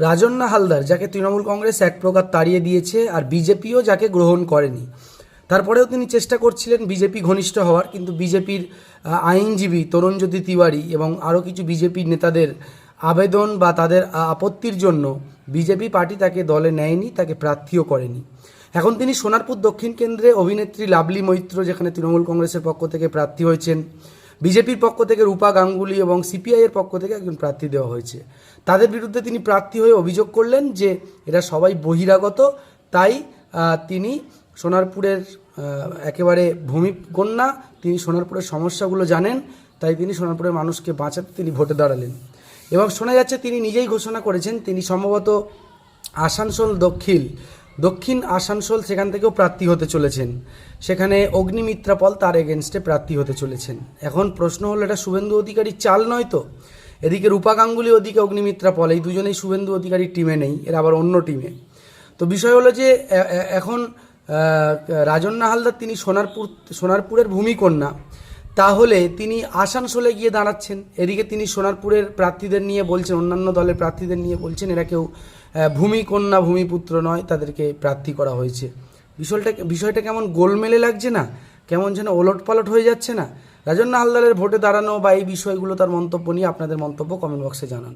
রাজন্না হালদার, যাকে তৃণমূল কংগ্রেস এক প্রকার তাড়িয়ে দিয়েছে আর বিজেপিও যাকে গ্রহণ করেনি, তারপরেও তিনি চেষ্টা করছিলেন বিজেপি ঘনিষ্ঠ হওয়ার, কিন্তু বিজেপির আইনজীবী তরুণজ্যোতি তিওয়ারি এবং আরও কিছু বিজেপির নেতাদের আবেদন বা তাদের আপত্তির জন্য বিজেপি পার্টি তাকে দলে নেয়নি, তাকে প্রার্থীও করেনি। এখন তিনি সোনারপুর দক্ষিণ কেন্দ্রে অভিনেত্রী লাভলি মৈত্র, যেখানে তৃণমূল কংগ্রেসের পক্ষ থেকে প্রার্থী হয়েছেন, বিজেপির পক্ষ থেকে রূপা গাঙ্গুলি এবং সিপিআইয়ের পক্ষ থেকে একজন প্রার্থী দেওয়া হয়েছে, তাদের বিরুদ্ধে তিনি প্রার্থী হয়ে অভিযোগ করলেন যে এরা সবাই বহিরাগত, তাই তিনি সোনারপুরের একেবারে ভূমিকন্যা, তিনি সোনারপুরের সমস্যাগুলো জানেন, তাই তিনি সোনারপুরের মানুষকে বাঁচাতে তিনি ভোটে দাঁড়ালেন। এবং শোনা যাচ্ছে তিনি নিজেই ঘোষণা করেছেন তিনি সম্ভবত আসানসোল দক্ষিণ আসানসোল সেখান থেকেও প্রার্থী হতে চলেছেন, সেখানে অগ্নিমিত্রা পল তার এগেনস্টে প্রার্থী হতে চলেছেন। এখন প্রশ্ন হলো, এটা শুভেন্দু অধিকারীর চাল নয় তো? এদিকে রূপা গাঙ্গুলি, ওদিকে অগ্নিমিত্রা পল, এই দুজনেই শুভেন্দু অধিকারীর টিমে নেই, এরা আবার অন্য টিমে। তো বিষয় হলো যে এখন রাজন্না হালদার তিনি সোনারপুরের ভূমিকন্যা, তাহলে তিনি আসানসোলে গিয়ে দাঁড়াচ্ছেন, এদিকে তিনি সোনারপুরের প্রার্থীদের নিয়ে বলছেন, অন্যান্য দলের প্রার্থীদের নিয়ে বলছেন এরা কেউ ভূমিকন্যা ভূমিপুত্র নয়, তাদেরকে প্রার্থী করা হয়েছে। বিষয়টা কেমন গোলমেলে লাগছে না? কেমন যেন ওলটপালট হয়ে যাচ্ছে না? রাজন্না হালদারের ভোটে দাঁড়ানো বা এই বিষয়গুলো, তার মন্তব্য নিয়ে আপনাদের মন্তব্য কমেন্ট বক্সে জানান।